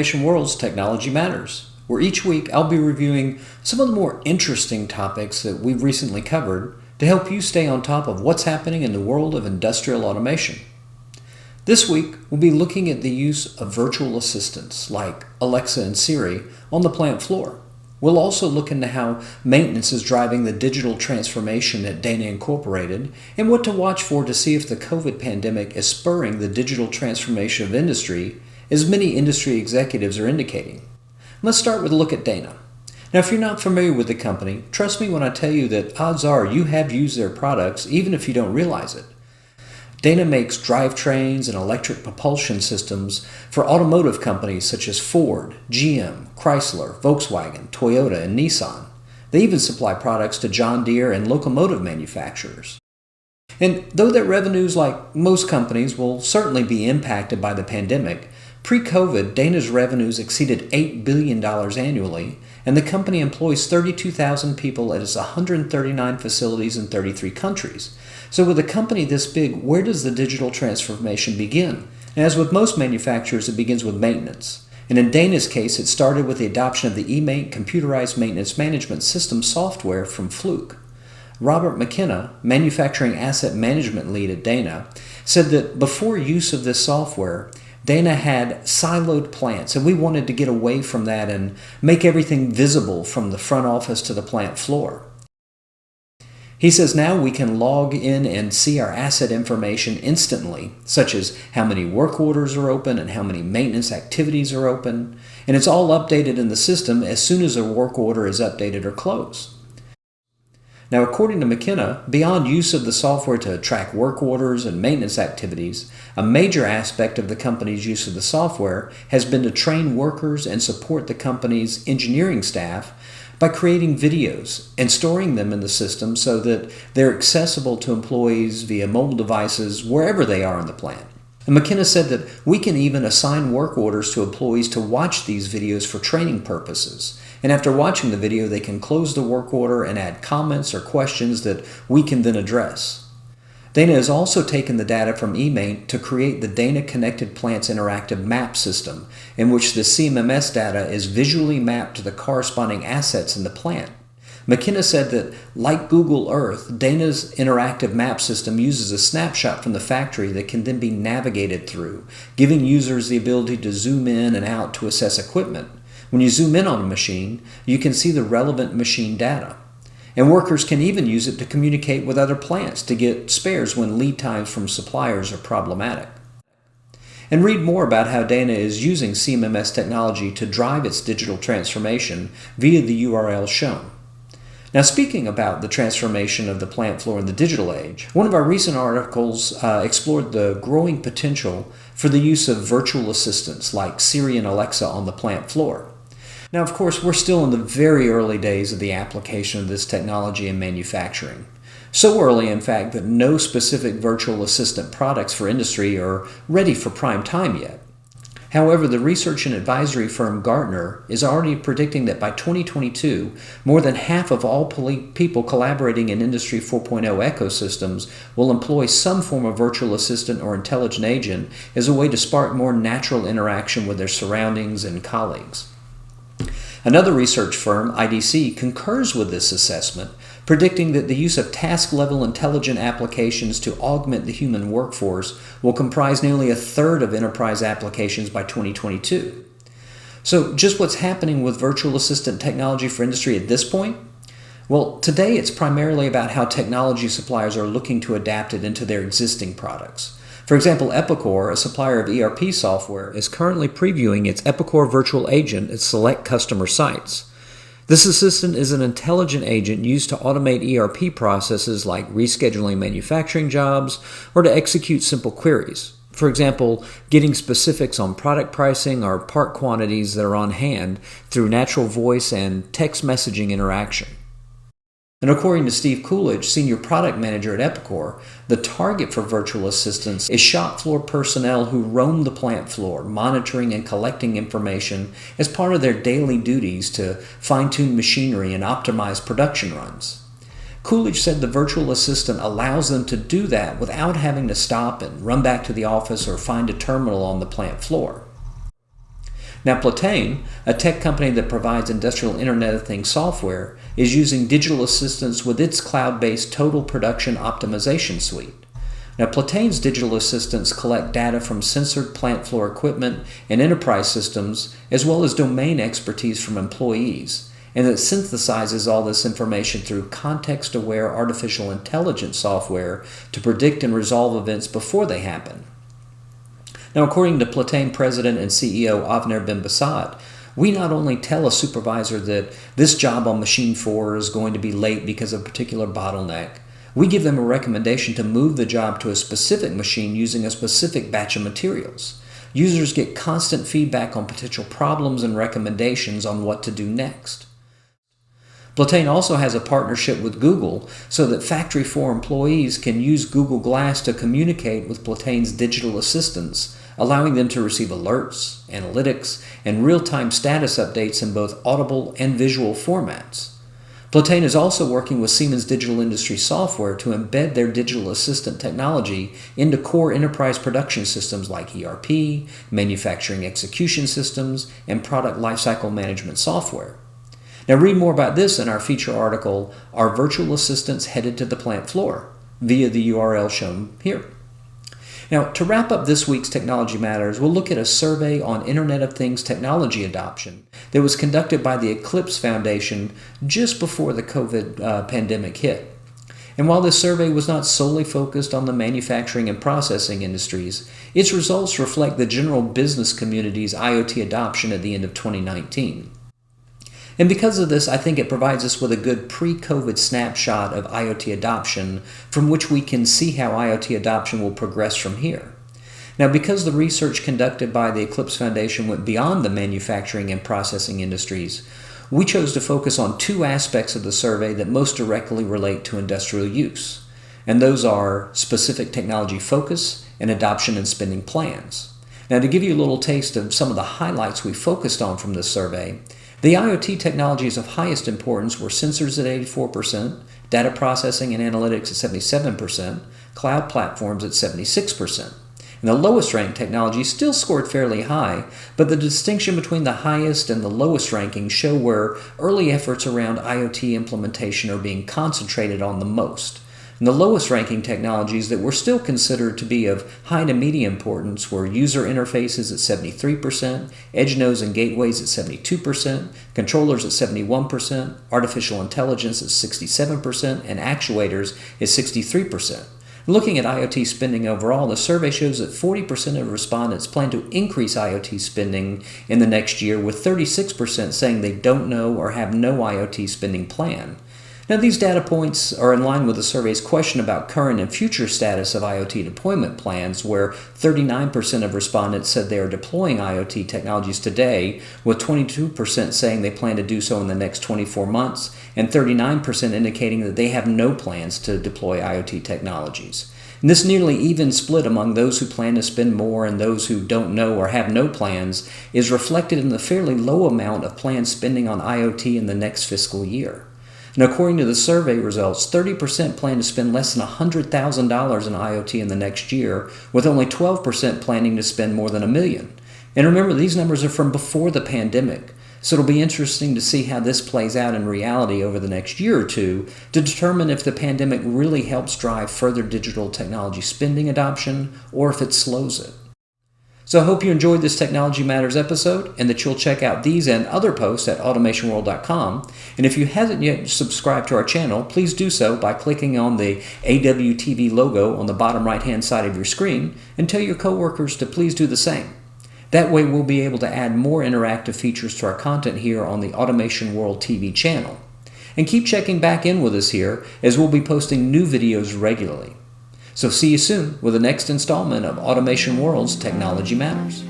automation world's Technology Matters, where each week I'll be reviewing some of the more interesting topics that we've recently covered to help you stay on top of what's happening in the world of industrial automation. This week, we'll be looking at the use of virtual assistants like Alexa and Siri on the plant floor. We'll also look into how maintenance is driving the digital transformation at Dana Incorporated and what to watch for to see if the COVID pandemic is spurring the digital transformation of industry, as many industry executives are indicating. Let's start with a look at Dana. Now, if you're not familiar with the company, trust me when I tell you that odds are you have used their products even if you don't realize it. Dana makes drivetrains and electric propulsion systems for automotive companies such as Ford, GM, Chrysler, Volkswagen, Toyota, and Nissan. They even supply products to John Deere and locomotive manufacturers. And though their revenues, like most companies, will certainly be impacted by the pandemic, pre-COVID, Dana's revenues exceeded $8 billion annually, and the company employs 32,000 people at its 139 facilities in 33 countries. So with a company this big, where does the digital transformation begin? And as with most manufacturers, it begins with maintenance. And in Dana's case, it started with the adoption of the eMaint computerized maintenance management system software from Fluke. Robert McKenna, manufacturing asset management lead at Dana, said that before use of this software, Dana had siloed plants, and we wanted to get away from that and make everything visible from the front office to the plant floor. He says now we can log in and see our asset information instantly, such as how many work orders are open and how many maintenance activities are open, and it's all updated in the system as soon as a work order is updated or closed. Now, according to McKenna, beyond use of the software to track work orders and maintenance activities, a major aspect of the company's use of the software has been to train workers and support the company's engineering staff by creating videos and storing them in the system so that they're accessible to employees via mobile devices wherever they are in the plant. And McKenna said that we can even assign work orders to employees to watch these videos for training purposes. And after watching the video, they can close the work order and add comments or questions that we can then address. Dana has also taken the data from eMaint to create the Dana Connected Plants Interactive Map System, in which the CMMS data is visually mapped to the corresponding assets in the plant. McKenna said that, like Google Earth, Dana's interactive map system uses a snapshot from the factory that can then be navigated through, giving users the ability to zoom in and out to assess equipment. When you zoom in on a machine, you can see the relevant machine data. And workers can even use it to communicate with other plants to get spares when lead times from suppliers are problematic. And read more about how Dana is using CMMS technology to drive its digital transformation via the URL shown. Now, speaking about the transformation of the plant floor in the digital age, one of our recent articles explored the growing potential for the use of virtual assistants like Siri and Alexa on the plant floor. Now, of course, we're still in the very early days of the application of this technology in manufacturing. So early, in fact, that no specific virtual assistant products for industry are ready for prime time yet. However, the research and advisory firm Gartner is already predicting that by 2022, more than half of all people collaborating in Industry 4.0 ecosystems will employ some form of virtual assistant or intelligent agent as a way to spark more natural interaction with their surroundings and colleagues. Another research firm, IDC, concurs with this assessment, predicting that the use of task-level intelligent applications to augment the human workforce will comprise nearly a third of enterprise applications by 2022. So just what's happening with virtual assistant technology for industry at this point? Well, today it's primarily about how technology suppliers are looking to adapt it into their existing products. For example, Epicor, a supplier of ERP software, is currently previewing its Epicor virtual agent at select customer sites. This assistant is an intelligent agent used to automate ERP processes like rescheduling manufacturing jobs or to execute simple queries. For example, getting specifics on product pricing or part quantities that are on hand through natural voice and text messaging interaction. And according to Steve Coolidge, Senior Product Manager at Epicor, the target for virtual assistants is shop floor personnel who roam the plant floor, monitoring and collecting information as part of their daily duties to fine-tune machinery and optimize production runs. Coolidge said the virtual assistant allows them to do that without having to stop and run back to the office or find a terminal on the plant floor. Now, Platane, a tech company that provides industrial Internet of Things software, is using digital assistants with its cloud-based total production optimization suite. Now, Platane's digital assistants collect data from censored plant floor equipment and enterprise systems, as well as domain expertise from employees, and it synthesizes all this information through context-aware artificial intelligence software to predict and resolve events before they happen. Now, according to Platane President and CEO Avner Ben-Basat, we not only tell a supervisor that this job on machine 4 is going to be late because of a particular bottleneck, we give them a recommendation to move the job to a specific machine using a specific batch of materials. Users get constant feedback on potential problems and recommendations on what to do next. Platane also has a partnership with Google so that factory floor employees can use Google Glass to communicate with Platane's digital assistants, allowing them to receive alerts, analytics, and real-time status updates in both audible and visual formats. Platane is also working with Siemens Digital Industry Software to embed their digital assistant technology into core enterprise production systems like ERP, manufacturing execution systems, and product lifecycle management software. Now read more about this in our feature article, Are Virtual Assistants Headed to the Plant Floor?, via the URL shown here. Now, to wrap up this week's Technology Matters, we'll look at a survey on Internet of Things technology adoption that was conducted by the Eclipse Foundation just before the COVID pandemic hit. And while this survey was not solely focused on the manufacturing and processing industries, its results reflect the general business community's IoT adoption at the end of 2019. And because of this, I think it provides us with a good pre-COVID snapshot of IoT adoption from which we can see how IoT adoption will progress from here. Now, because the research conducted by the Eclipse Foundation went beyond the manufacturing and processing industries, we chose to focus on two aspects of the survey that most directly relate to industrial use. And those are specific technology focus and adoption and spending plans. Now, to give you a little taste of some of the highlights we focused on from this survey, the IoT technologies of highest importance were sensors at 84%, data processing and analytics at 77%, cloud platforms at 76%. And the lowest ranked technologies still scored fairly high, but the distinction between the highest and the lowest rankings show where early efforts around IoT implementation are being concentrated on the most. And the lowest ranking technologies that were still considered to be of high to medium importance were user interfaces at 73%, edge nodes and gateways at 72%, controllers at 71%, artificial intelligence at 67%, and actuators at 63%. Looking at IoT spending overall, the survey shows that 40% of respondents plan to increase IoT spending in the next year, with 36% saying they don't know or have no IoT spending plan. Now, these data points are in line with the survey's question about current and future status of IoT deployment plans, where 39% of respondents said they are deploying IoT technologies today, with 22% saying they plan to do so in the next 24 months, and 39% indicating that they have no plans to deploy IoT technologies. And this nearly even split among those who plan to spend more and those who don't know or have no plans is reflected in the fairly low amount of planned spending on IoT in the next fiscal year. And according to the survey results, 30% plan to spend less than $100,000 in IoT in the next year, with only 12% planning to spend more than $1 million. And remember, these numbers are from before the pandemic, so it'll be interesting to see how this plays out in reality over the next year or two to determine if the pandemic really helps drive further digital technology spending adoption or if it slows it. So I hope you enjoyed this Technology Matters episode and that you'll check out these and other posts at automationworld.com. And if you haven't yet subscribed to our channel, please do so by clicking on the AWTV logo on the bottom right-hand side of your screen and tell your coworkers to please do the same. That way we'll be able to add more interactive features to our content here on the Automation World TV channel. And keep checking back in with us here as we'll be posting new videos regularly. So see you soon with the next installment of Automation World's Technology Matters.